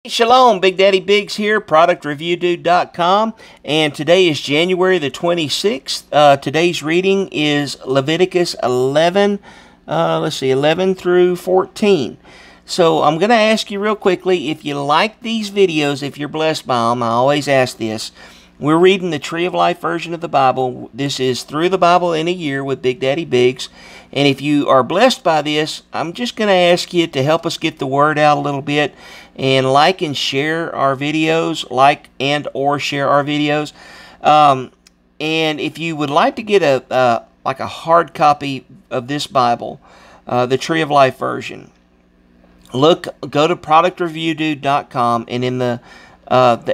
Shalom, BigDaddyBigz here, productreviewdude.com, and today is January the 26th. Today's reading is Leviticus 11, 11 through 14. So I'm going to ask you real quickly, if you like these videos, if you're blessed by them, I always ask this. We're reading the Tree of Life version of the Bible. This is Through the Bible in a Year with BigDaddyBigz. And if you are blessed by this, I'm just going to ask you to help us get the word out a little bit and like and share our videos, or share our videos. And if you would like to get a hard copy of this Bible, the Tree of Life version, go to productreviewdude.com, and in the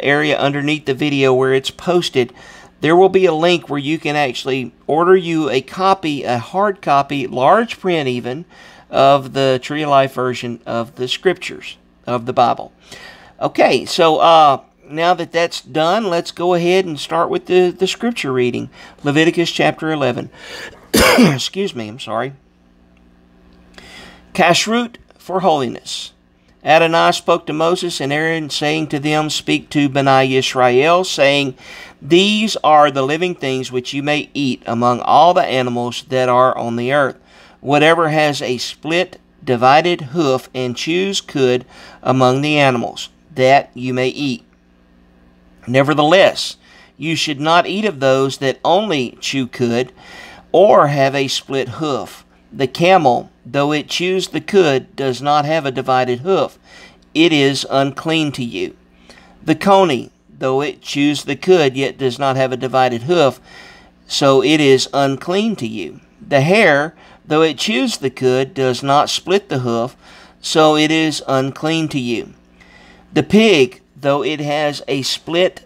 area underneath the video where it's posted, there will be a link where you can actually order you a copy, a hard copy, large print even, of the Tree of Life version of the Scriptures of the Bible. Okay, so now that that's done, let's go ahead and start with the Scripture reading. Leviticus chapter 11. Excuse me, I'm sorry. Kashrut for holiness. Adonai spoke to Moses and Aaron, saying to them, Speak to Bnei Yisrael, saying, These are the living things which you may eat among all the animals that are on the earth. Whatever has a split, divided hoof, and chews cud among the animals, that you may eat. Nevertheless, you should not eat of those that only chew cud, or have a split hoof. The camel, though it chews the cud, does not have a divided hoof. It is unclean to you. The coney, though it chews the cud, yet does not have a divided hoof, so it is unclean to you. The hare, though it chews the cud, does not split the hoof, so it is unclean to you. The pig, though it has a split,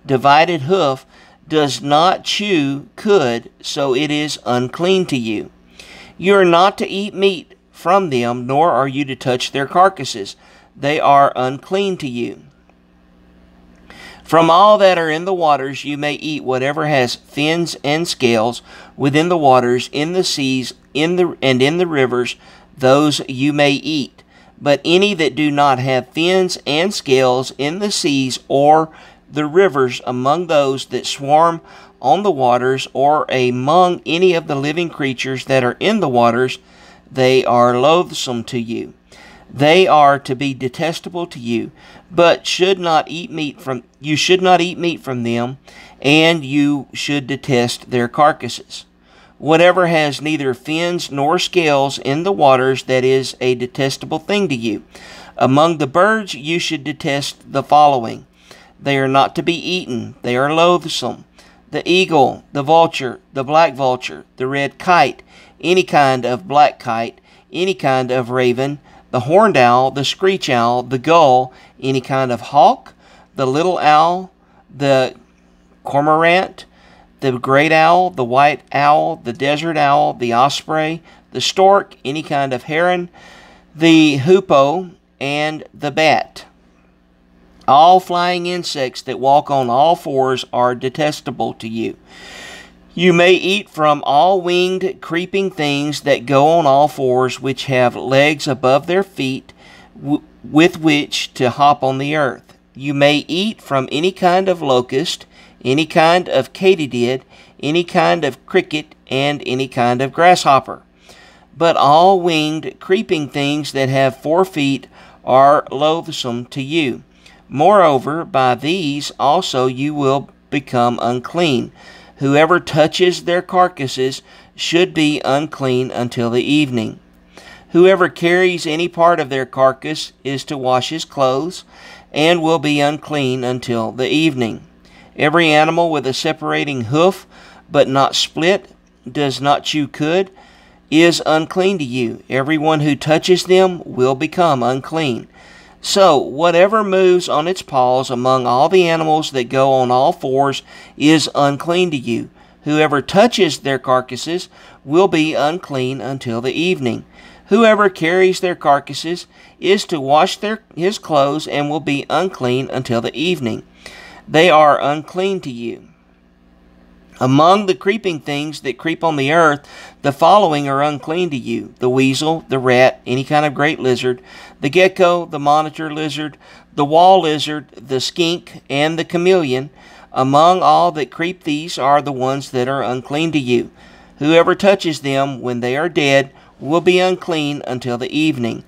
divided hoof, does not chew cud, so it is unclean to you. You are not to eat meat from them, nor are you to touch their carcasses. They are unclean to you. From all that are in the waters you may eat whatever has fins and scales within the waters, in the seas, and in the rivers, those you may eat. But any that do not have fins and scales in the seas or the rivers, among those that swarm on the waters, or among any of the living creatures that are in the waters, they are loathsome to you. They are to be detestable to you, but you should not eat meat from them, and you should detest their carcasses. Whatever has neither fins nor scales in the waters, that is a detestable thing to you. Among the birds you should detest the following. They are not to be eaten, they are loathsome: the eagle, the vulture, the black vulture, the red kite, any kind of black kite, any kind of raven, the horned owl, the screech owl, the gull, any kind of hawk, the little owl, the cormorant, the great owl, the white owl, the desert owl, the osprey, the stork, any kind of heron, the hoopoe, and the bat. All flying insects that walk on all fours are detestable to you. You may eat from all winged creeping things that go on all fours, which have legs above their feet, with which to hop on the earth. You may eat from any kind of locust, any kind of katydid, any kind of cricket, and any kind of grasshopper. But all winged creeping things that have 4 feet are loathsome to you. Moreover, by these also you will become unclean. Whoever touches their carcasses should be unclean until the evening. Whoever carries any part of their carcass is to wash his clothes, and will be unclean until the evening. Every animal with a separating hoof, but not split, does not chew cud, is unclean to you. Everyone who touches them will become unclean. So, whatever moves on its paws among all the animals that go on all fours is unclean to you. Whoever touches their carcasses will be unclean until the evening. Whoever carries their carcasses is to wash his clothes, and will be unclean until the evening. They are unclean to you. Among the creeping things that creep on the earth, the following are unclean to you: the weasel, the rat, any kind of great lizard, the gecko, the monitor lizard, the wall lizard, the skink, and the chameleon. Among all that creep, these are the ones that are unclean to you. Whoever touches them when they are dead will be unclean until the evening.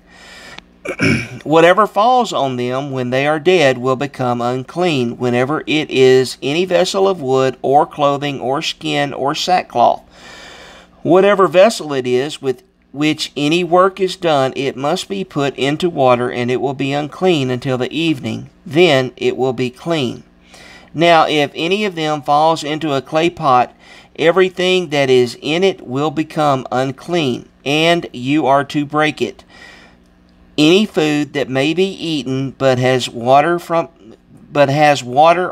Whatever falls on them when they are dead will become unclean, whenever it is any vessel of wood, or clothing, or skin, or sackcloth. Whatever vessel it is with which any work is done, it must be put into water, and it will be unclean until the evening. Then it will be clean. Now if any of them falls into a clay pot, everything that is in it will become unclean, and you are to break it. Any food that may be eaten but has water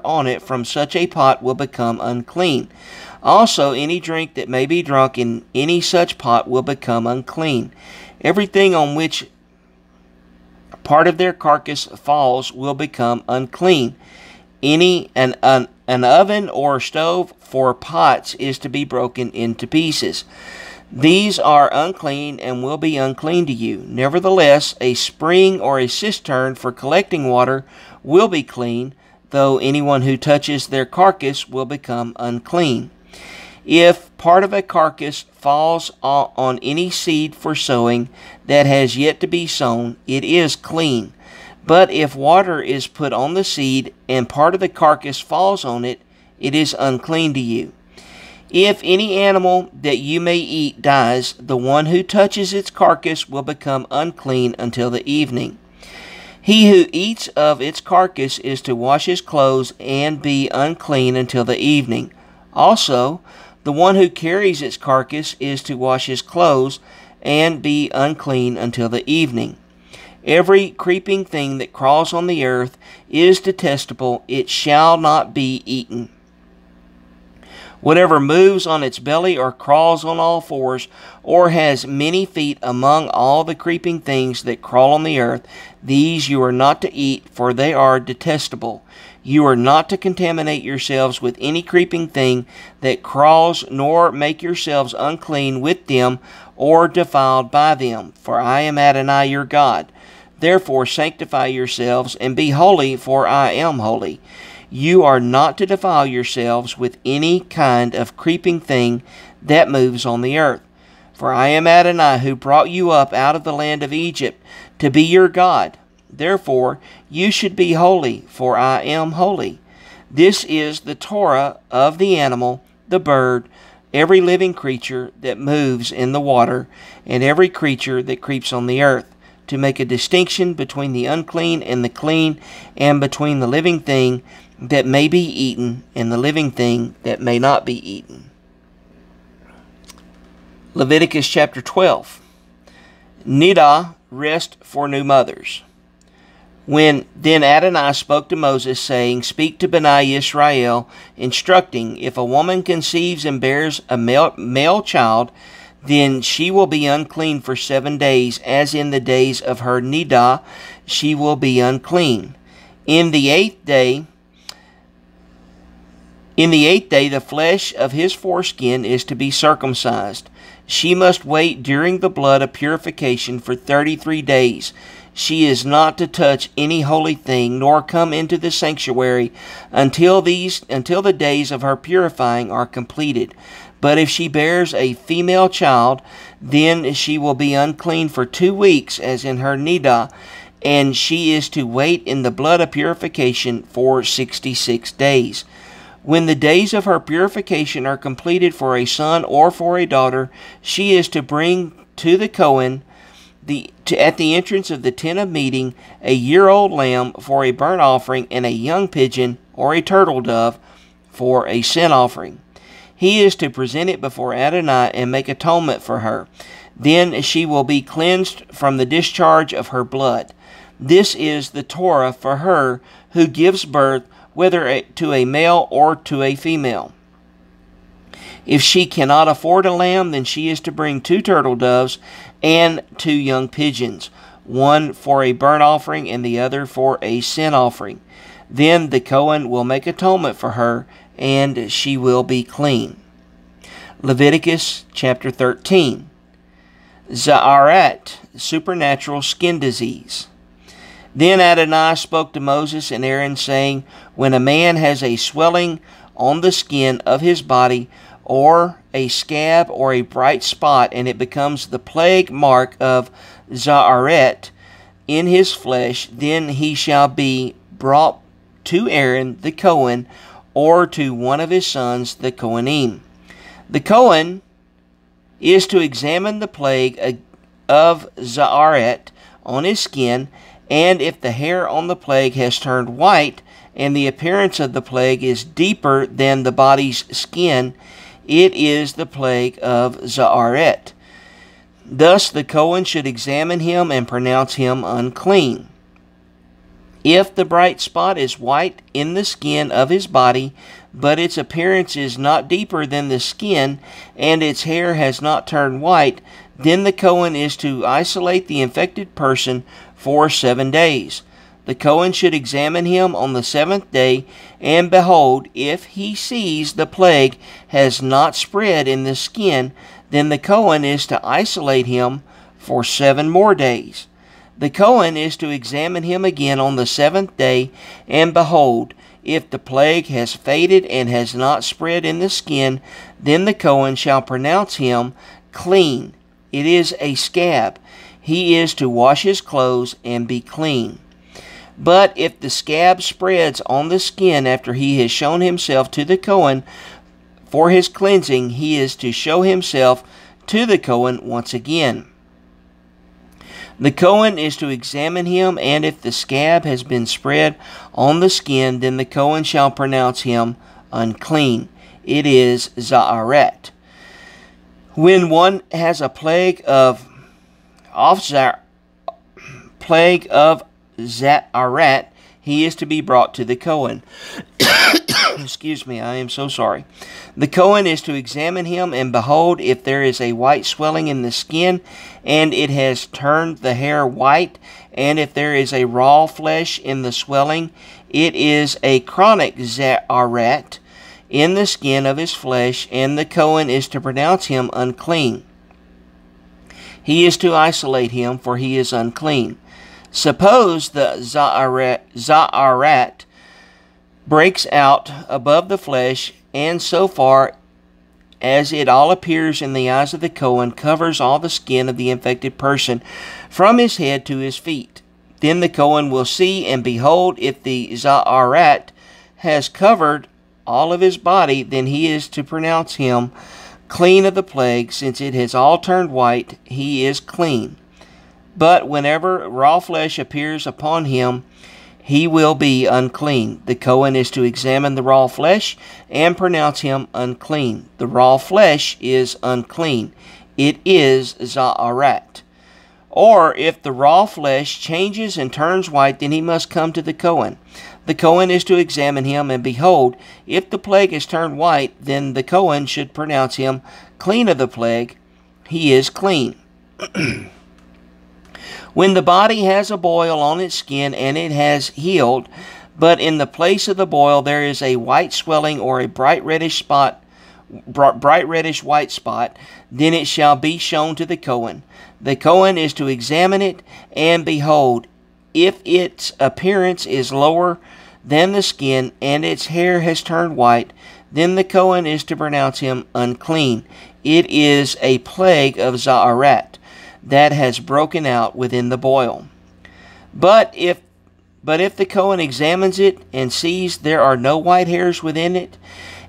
on it from such a pot will become unclean. Also any drink that may be drunk in any such pot will become unclean. Everything on which part of their carcass falls will become unclean. An oven or stove for pots is to be broken into pieces. These are unclean and will be unclean to you. Nevertheless, a spring or a cistern for collecting water will be clean, though anyone who touches their carcass will become unclean. If part of a carcass falls on any seed for sowing that has yet to be sown, it is clean. But if water is put on the seed and part of the carcass falls on it, it is unclean to you. If any animal that you may eat dies, the one who touches its carcass will become unclean until the evening. He who eats of its carcass is to wash his clothes and be unclean until the evening. Also, the one who carries its carcass is to wash his clothes and be unclean until the evening. Every creeping thing that crawls on the earth is detestable. It shall not be eaten. Whatever moves on its belly, or crawls on all fours, or has many feet among all the creeping things that crawl on the earth, these you are not to eat, for they are detestable. You are not to contaminate yourselves with any creeping thing that crawls, nor make yourselves unclean with them, or defiled by them. For I am Adonai your God. Therefore sanctify yourselves, and be holy, for I am holy. You are not to defile yourselves with any kind of creeping thing that moves on the earth. For I am Adonai, who brought you up out of the land of Egypt, to be your God. Therefore you should be holy, for I am holy. This is the Torah of the animal, the bird, every living creature that moves in the water, and every creature that creeps on the earth, to make a distinction between the unclean and the clean, and between the living thing that may be eaten and the living thing that may not be eaten. Leviticus chapter 12. Nidah, rest for new mothers. Then Adonai spoke to Moses, saying, Speak to Bnei Israel, instructing, if a woman conceives and bears a male child, then she will be unclean for 7 days, as in the days of her nidah she will be unclean. In the eighth day the flesh of his foreskin is to be circumcised. She must wait during the blood of purification for 33 days. She is not to touch any holy thing, nor come into the sanctuary until the days of her purifying are completed. But if she bears a female child, then she will be unclean for 2 weeks, as in her nidah, and she is to wait in the blood of purification for 66 days. When the days of her purification are completed for a son or for a daughter, she is to bring to the Cohen at the entrance of the tent of meeting a year-old lamb for a burnt offering, and a young pigeon or a turtle dove for a sin offering. He is to present it before Adonai and make atonement for her. Then she will be cleansed from the discharge of her blood. This is the Torah for her who gives birth, whether to a male or to a female. If she cannot afford a lamb, then she is to bring 2 turtle doves and 2 young pigeons, one for a burnt offering and the other for a sin offering. Then the Cohen will make atonement for her, and she will be clean. Leviticus chapter 13. Za'arat, supernatural skin disease. Then Adonai spoke to Moses and Aaron, saying, when a man has a swelling on the skin of his body, or a scab or a bright spot, and it becomes the plague mark of Za'arat in his flesh, then he shall be brought to Aaron the Cohen, or to one of his sons the Kohanim. The Cohen is to examine the plague of Za'arat on his skin, and if the hair on the plague has turned white, and the appearance of the plague is deeper than the body's skin, it is the plague of Za'arat. Thus the Cohen should examine him and pronounce him unclean. If the bright spot is white in the skin of his body, but its appearance is not deeper than the skin, and its hair has not turned white, then the Cohen is to isolate the infected person for 7 days. The Cohen should examine him on the 7th day, and behold, if he sees the plague has not spread in the skin, then the Cohen is to isolate him for 7 more days. The Cohen is to examine him again on the 7th day, and behold, if the plague has faded and has not spread in the skin, then the Cohen shall pronounce him clean. It is a scab. He is to wash his clothes and be clean. But if the scab spreads on the skin after he has shown himself to the Cohen for his cleansing, he is to show himself to the Cohen once again. The Cohen is to examine him, and if the scab has been spread on the skin, then the Cohen shall pronounce him unclean. It is Za'arat. When one has a plague of Za'arat, he is to be brought to the Cohen. Excuse me, I am so sorry. The Cohen is to examine him, and behold, if there is a white swelling in the skin, and it has turned the hair white, and if there is a raw flesh in the swelling, it is a chronic Za'arat in the skin of his flesh, and the Cohen is to pronounce him unclean. He is to isolate him, for he is unclean. Suppose the Za'arat breaks out above the flesh, and so far as it all appears in the eyes of the Cohen, covers all the skin of the infected person from his head to his feet. Then the Cohen will see, and behold, if the Za'arat has covered all of his body, then he is to pronounce him clean of the plague. Since it has all turned white, he is clean. But whenever raw flesh appears upon him, he will be unclean. The Cohen is to examine the raw flesh and pronounce him unclean. The raw flesh is unclean. It is Za'arat. Or if the raw flesh changes and turns white, then he must come to the Cohen. The Cohen is to examine him, and behold, if the plague has turned white, then the Cohen should pronounce him clean of the plague. He is clean. When the body has a boil on its skin and it has healed, but in the place of the boil there is a white swelling or a bright reddish white spot, then it shall be shown to the Cohen. The Cohen is to examine it, and behold, if its appearance is lower than the skin, and its hair has turned white, then the Cohen is to pronounce him unclean. It is a plague of Za'arat that has broken out within the boil. But if the Cohen examines it and sees there are no white hairs within it,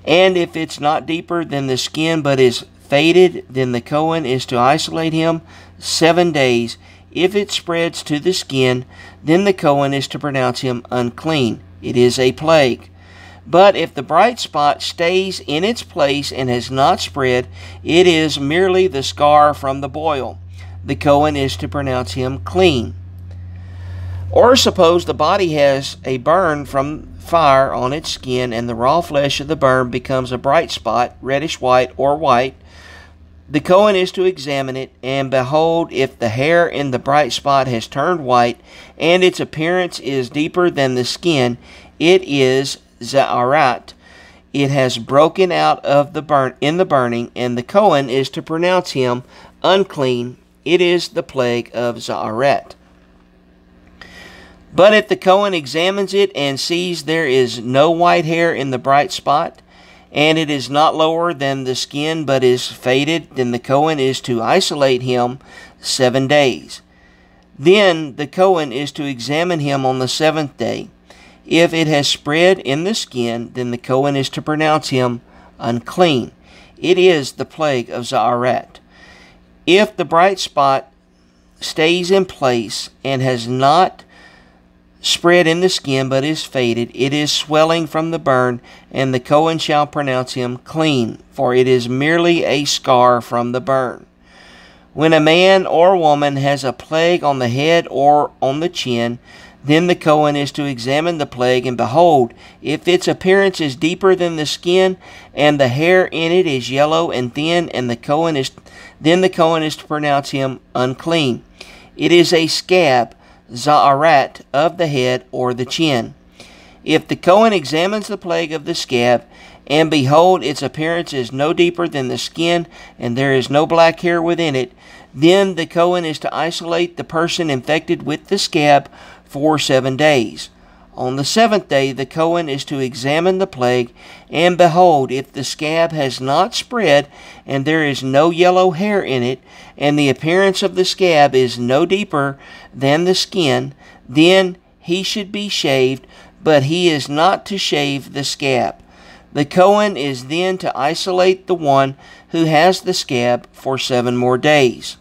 and if it's not deeper than the skin but is faded, then the Cohen is to isolate him 7 days. If it spreads to the skin, then the Cohen is to pronounce him unclean. It is a plague. But if the bright spot stays in its place and has not spread, it is merely the scar from the boil. The Cohen is to pronounce him clean. Or suppose the body has a burn from fire on its skin, and the raw flesh of the burn becomes a bright spot, reddish white or white. The Cohen is to examine it, and behold, if the hair in the bright spot has turned white, and its appearance is deeper than the skin, it is Za'arat. it has broken out of the burning, and the Kohen is to pronounce him unclean. It is the plague of Za'aret. But if the Kohen examines it and sees there is no white hair in the bright spot, and it is not lower than the skin but is faded, then the Kohen is to isolate him 7 days. Then the Kohen is to examine him on the 7th day. If it has spread in the skin, then the Kohen is to pronounce him unclean. It is the plague of Za'aret. If the bright spot stays in place and has not spread in the skin but is faded, it is swelling from the burn, and the Kohen shall pronounce him clean, for it is merely a scar from the burn. When a man or woman has a plague on the head or on the chin, then the Kohen is to examine the plague, and behold, if its appearance is deeper than the skin, and the hair in it is yellow and thin, and then the Kohen is to pronounce him unclean. It is a scab, Za'arat, of the head or the chin. If the Kohen examines the plague of the scab, and behold, its appearance is no deeper than the skin, and there is no black hair within it, then the Kohen is to isolate the person infected with the scab for 7 days. On the 7th day, the Kohen is to examine the plague, and behold, if the scab has not spread, and there is no yellow hair in it, and the appearance of the scab is no deeper than the skin, then he should be shaved, but he is not to shave the scab. The Kohen is then to isolate the one who has the scab for 7 more days.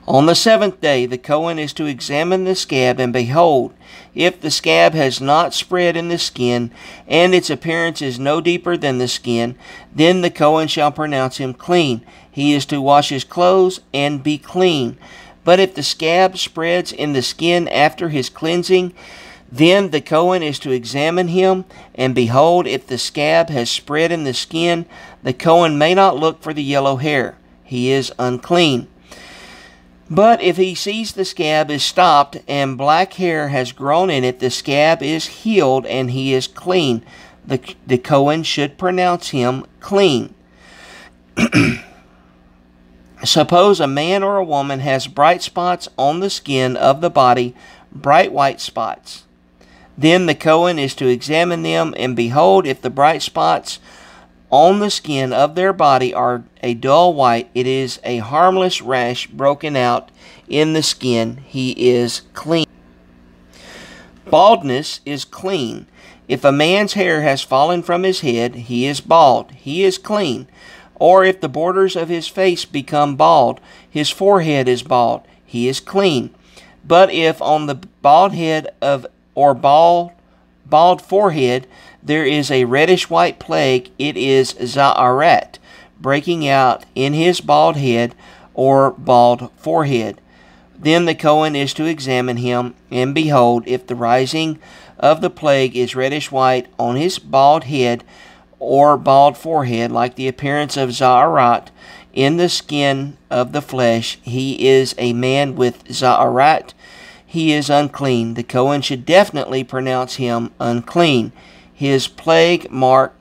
On the 7th day, the Kohen is to examine the scab, and behold, if the scab has not spread in the skin, and its appearance is no deeper than the skin, then the Kohen shall pronounce him clean. He is to wash his clothes and be clean. But if the scab spreads in the skin after his cleansing, then the Kohen is to examine him, and behold, if the scab has spread in the skin, the Kohen may not look for the yellow hair. He is unclean. But if he sees the scab is stopped and black hair has grown in it, the scab is healed and he is clean. The Kohen should pronounce him clean. Suppose a man or a woman has bright spots on the skin of the body, bright white spots. Then the Kohen is to examine them, and behold, if the bright spots on the skin of their body are a dull white, it is a harmless rash broken out in the skin. He is clean. Baldness is clean. If a man's hair has fallen from his head, he is bald. He is clean. Or if the borders of his face become bald, his forehead is bald. He is clean. But if on the bald head or bald forehead there is a reddish-white plague, it is Za'aret, breaking out in his bald head or bald forehead. Then the Kohen is to examine him, and behold, if the rising of the plague is reddish-white on his bald head or bald forehead, like the appearance of Za'arat in the skin of the flesh, he is a man with Za'arat. He is unclean. The Kohen should definitely pronounce him unclean. His plague mark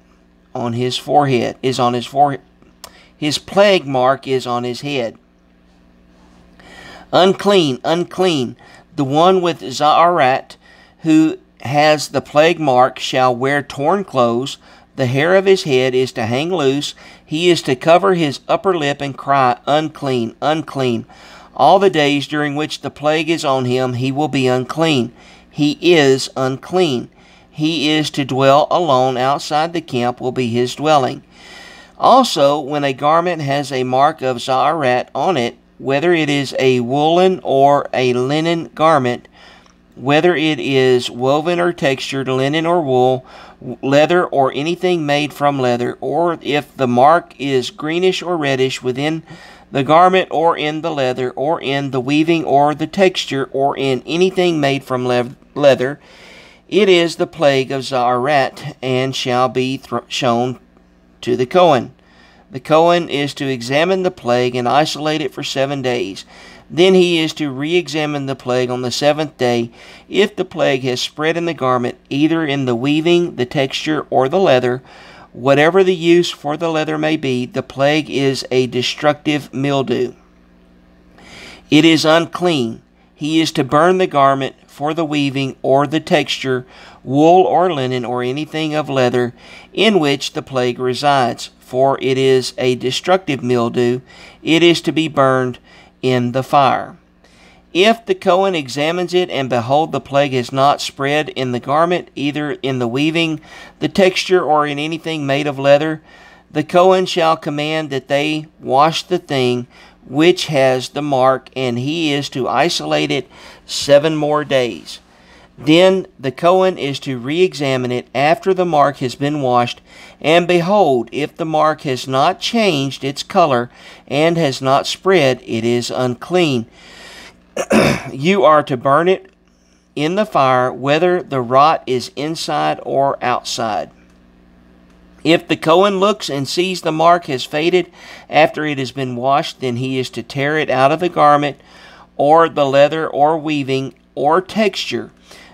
on his forehead is on his forehead. His plague mark is on his head. Unclean, unclean. The one with Za'arat who has the plague mark shall wear torn clothes. The hair of his head is to hang loose. He is to cover his upper lip and cry, unclean, unclean. All the days during which the plague is on him, he will be unclean. He is unclean. He is to dwell alone outside the camp, will be his dwelling. Also, when a garment has a mark of Za'arat on it, whether it is a woolen or a linen garment, whether it is woven or textured, linen or wool, leather or anything made from leather, or if the mark is greenish or reddish within the garment or in the leather or in the weaving or the texture or in anything made from leather, it is the plague of Za'arat, and shall be shown to the Kohen. The Kohen is to examine the plague and isolate it for 7 days. Then he is to re-examine the plague on the 7th day. If the plague has spread in the garment, either in the weaving, the texture, or the leather, whatever the use for the leather may be, the plague is a destructive mildew. It is unclean. He is to burn the garment for the weaving or the texture, wool or linen or anything of leather in which the plague resides, for it is a destructive mildew. It is to be burned in the fire. If the Cohen examines it, and behold, the plague has not spread in the garment, either in the weaving, the texture, or in anything made of leather, the Cohen shall command that they wash the thing which has the mark, and he is to isolate it 7 more days. Then the Cohen is to re-examine it after the mark has been washed, and behold, if the mark has not changed its color and has not spread, it is unclean. You are to burn it in the fire, whether the rot is inside or outside. If the Cohen looks and sees the mark has faded after it has been washed, then he is to tear it out of the garment, or the leather, or weaving, or texture.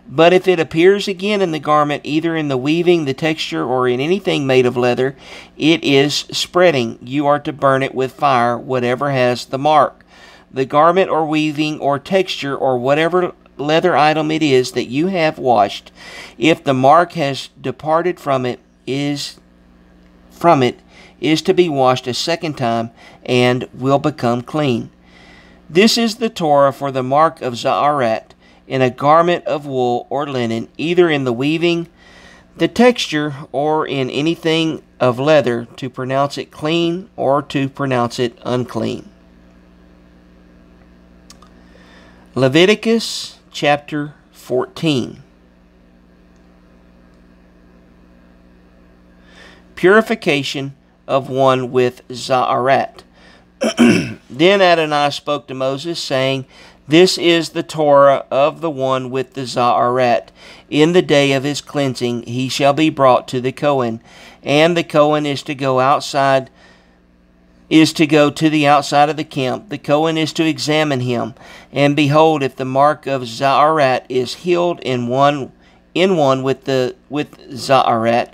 But if it appears again in the garment, either in the weaving, the texture, or in anything made of leather, it is spreading. You are to burn it with fire, whatever has the mark. The garment, or weaving, or texture, or whatever leather item it is that you have washed, if the mark has departed from it, is to be washed a 2nd time, and will become clean. This is the Torah for the mark of Za'arat, in a garment of wool or linen, either in the weaving, the texture, or in anything of leather, to pronounce it clean or to pronounce it unclean. Leviticus chapter 14. Purification of one with Za'arat. Then Adonai spoke to Moses, saying, This is the Torah of the one with the Za'arat. In the day of his cleansing he shall be brought to the Cohen, and the Cohen is to go to the outside of the camp. The Cohen is to examine him, and behold, if the mark of Za'arat is healed in one with Za'arat,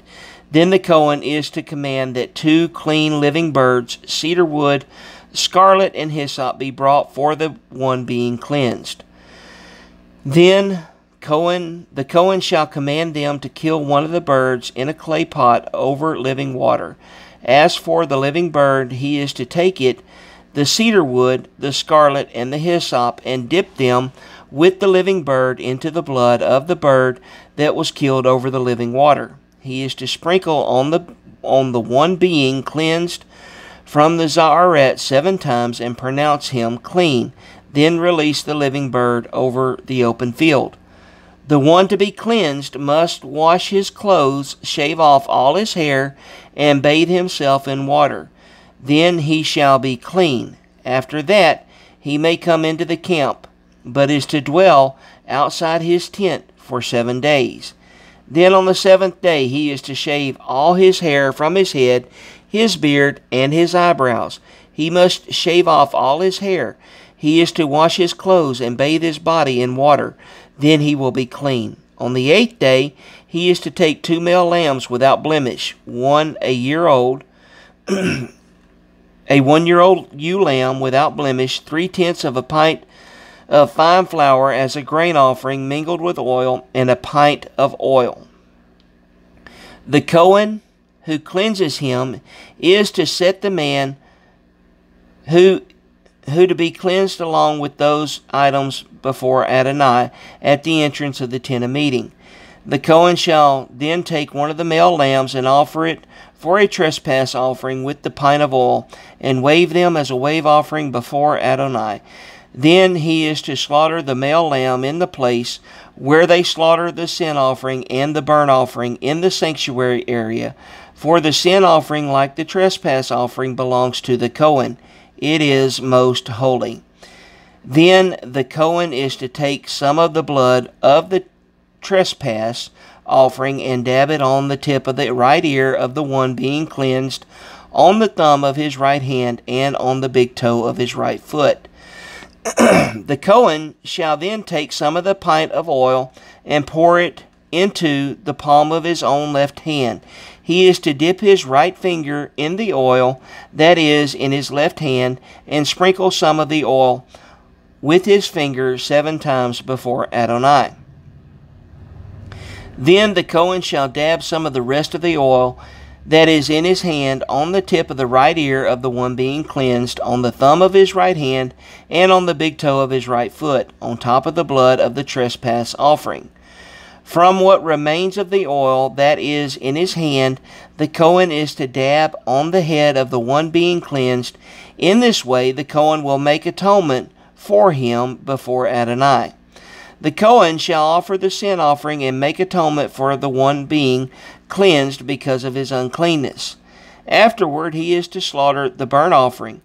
then the Cohen is to command that 2 clean living birds, cedar wood, scarlet, and hyssop be brought for the one being cleansed. Then the Cohen shall command them to kill one of the birds in a clay pot over living water. As for the living bird, he is to take it, the cedar wood, the scarlet, and the hyssop, and dip them with the living bird into the blood of the bird that was killed over the living water. He is to sprinkle on the one being cleansed from the Za'arat 7 times, and pronounce him clean. Then release the living bird over the open field. The one to be cleansed must wash his clothes, shave off all his hair, and bathe himself in water. Then he shall be clean. After that he may come into the camp, but is to dwell outside his tent for 7 days. Then on the 7th day he is to shave all his hair from his head, his beard, and his eyebrows. He must shave off all his hair. He is to wash his clothes and bathe his body in water. Then he will be clean. On the 8th day he is to take 2 male lambs without blemish, one a year old, a 1-year-old ewe lamb without blemish, 3/10 of a pint of fine flour as a grain offering mingled with oil, and a pint of oil. The Cohen who cleanses him is to set the man who to be cleansed along with those items before Adonai at the entrance of the tent of meeting. The Cohen shall then take one of the male lambs and offer it for a trespass offering with the pint of oil, and wave them as a wave offering before Adonai. Then he is to slaughter the male lamb in the place where they slaughter the sin offering and the burnt offering in the sanctuary area. For the sin offering, like the trespass offering, belongs to the Cohen. It is most holy. Then the Cohen is to take some of the blood of the trespass offering and dab it on the tip of the right ear of the one being cleansed, on the thumb of his right hand, and on the big toe of his right foot. The Cohen shall then take some of the pint of oil and pour it into the palm of his own left hand. He is to dip his right finger in the oil that is in his left hand, and sprinkle some of the oil with his finger 7 times before Adonai. Then the Cohen shall dab some of the rest of the oil that is in his hand on the tip of the right ear of the one being cleansed, on the thumb of his right hand, and on the big toe of his right foot, on top of the blood of the trespass offering. From what remains of the oil that is in his hand, the Cohen is to dab on the head of the one being cleansed. In this way the Cohen will make atonement for him before Adonai. The Cohen shall offer the sin offering and make atonement for the one being cleansed because of his uncleanness. Afterward he is to slaughter the burnt offering.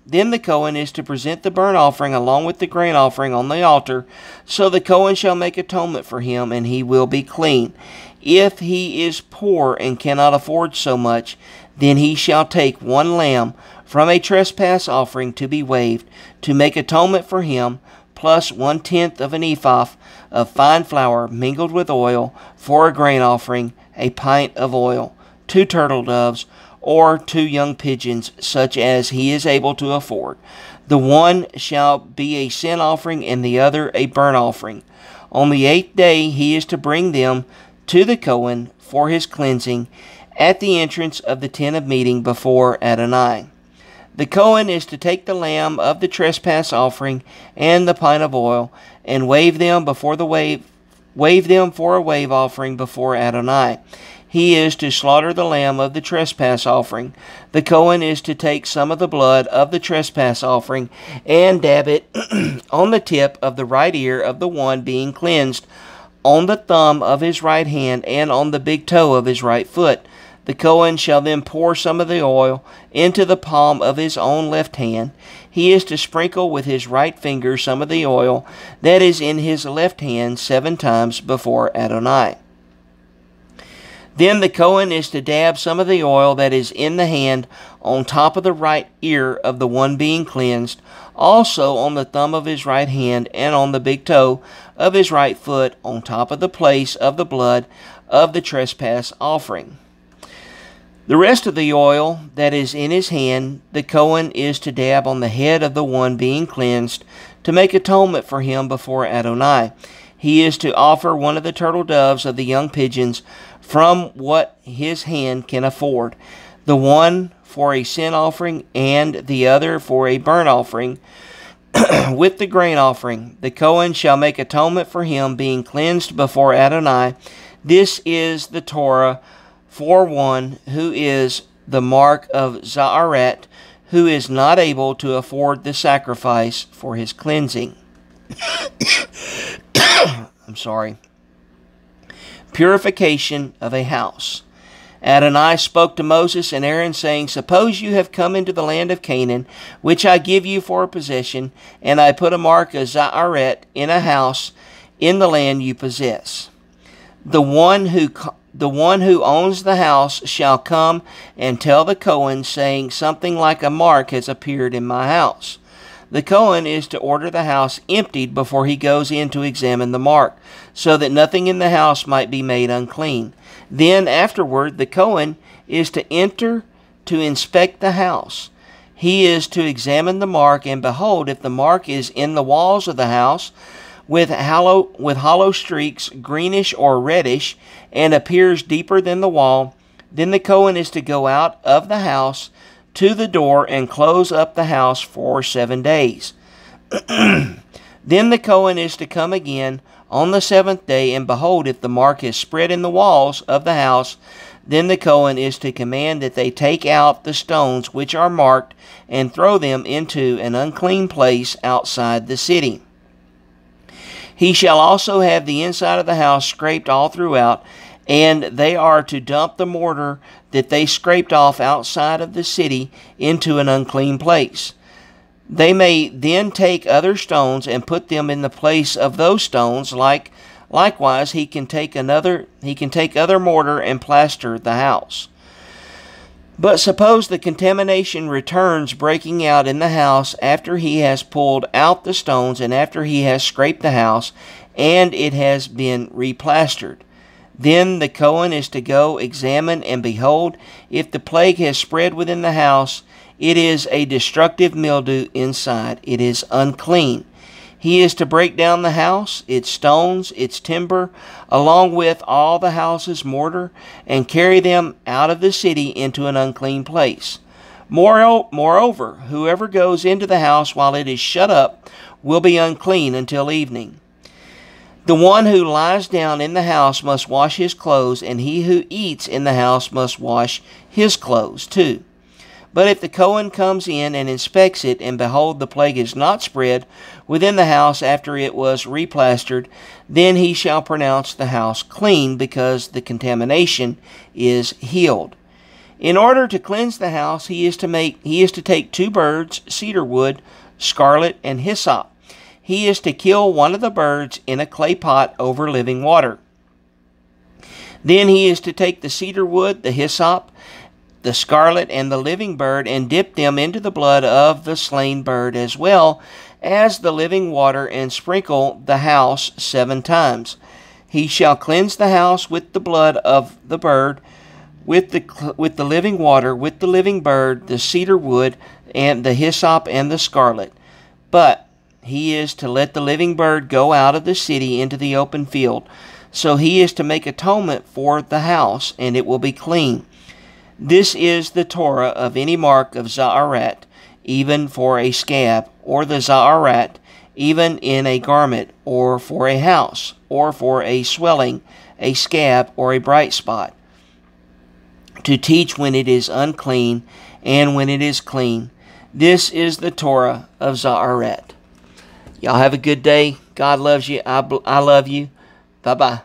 Then the Cohen is to present the burnt offering along with the grain offering on the altar. So the Cohen shall make atonement for him, and he will be clean. If he is poor and cannot afford so much, then he shall take 1 lamb from a trespass offering to be waved, to make atonement for him, plus 1/10 of an ephah of fine flour mingled with oil for a grain offering, a pint of oil, 2 turtle doves, or 2 young pigeons, such as he is able to afford. The one shall be a sin offering, and the other a burnt offering. On the 8th day he is to bring them to the Cohen for his cleansing at the entrance of the tent of meeting before Adonai. The Cohen is to take the lamb of the trespass offering and the pint of oil, and wave them for a wave offering before Adonai. He is to slaughter the lamb of the trespass offering. The Cohen is to take some of the blood of the trespass offering and dab it on the tip of the right ear of the one being cleansed, on the thumb of his right hand, and on the big toe of his right foot. The Cohen shall then pour some of the oil into the palm of his own left hand. He is to sprinkle with his right finger some of the oil that is in his left hand 7 times before Adonai. Then the Cohen is to dab some of the oil that is in the hand on top of the right ear of the one being cleansed, also on the thumb of his right hand, and on the big toe of his right foot, on top of the place of the blood of the trespass offering. The rest of the oil that is in his hand, the Cohen is to dab on the head of the one being cleansed, to make atonement for him before Adonai. He is to offer 1 of the turtle doves of the young pigeons from what his hand can afford, the one for a sin offering and the other for a burnt offering with the grain offering. The Cohen shall make atonement for him, being cleansed before Adonai. This is the Torah for one who is the mark of Za'aret, who is not able to afford the sacrifice for his cleansing. I'm sorry. Purification of a house. Adonai spoke to Moses and Aaron, saying, Suppose you have come into the land of Canaan, which I give you for a possession, and I put a mark of Za'aret in a house in the land you possess. The one who owns the house shall come and tell the Cohen, saying, Something like a mark has appeared in my house. The Cohen is to order the house emptied before he goes in to examine the mark, so that nothing in the house might be made unclean. Then afterward the Cohen is to enter to inspect the house. He is to examine the mark, and behold, if the mark is in the walls of the house, with hollow streaks, greenish or reddish, and appears deeper than the wall, then the Cohen is to go out of the house to the door and close up the house for 7 days. Then the Cohen is to come again on the 7th day, and behold, if the mark is spread in the walls of the house, then the Cohen is to command that they take out the stones which are marked and throw them into an unclean place outside the city. He shall also have the inside of the house scraped all throughout, and they are to dump the mortar that they scraped off outside of the city into an unclean place. They may then take other stones and put them in the place of those stones. Likewise, he can take other mortar and plaster the house. But suppose the contamination returns, breaking out in the house after he has pulled out the stones and after he has scraped the house, and it has been replastered. Then the Cohen is to go examine, and behold, if the plague has spread within the house, it is a destructive mildew inside. It is unclean. He is to break down the house, its stones, its timber, along with all the house's mortar, and carry them out of the city into an unclean place. Moreover, whoever goes into the house while it is shut up will be unclean until evening. The one who lies down in the house must wash his clothes, and he who eats in the house must wash his clothes too. But if the Cohen comes in and inspects it, and behold, the plague is not spread within the house after it was replastered, then he shall pronounce the house clean, because the contamination is healed. In order to cleanse the house, he is to take 2 birds, cedar wood, scarlet, and hyssop. He is to kill one of the birds in a clay pot over living water. Then he is to take the cedar wood, the hyssop, the scarlet, and the living bird, and dip them into the blood of the slain bird as well as the living water, and sprinkle the house 7 times. He shall cleanse the house with the blood of the bird, with the living water, with the living bird, the cedar wood, and the hyssop, and the scarlet. But he is to let the living bird go out of the city into the open field. So he is to make atonement for the house, and it will be clean. This is the Torah of any mark of Za'arat, even for a scab, or the Za'arat, even in a garment, or for a house, or for a swelling, a scab, or a bright spot, to teach when it is unclean and when it is clean. This is the Torah of Za'arat. Y'all have a good day. God loves you. I love you. Bye-bye.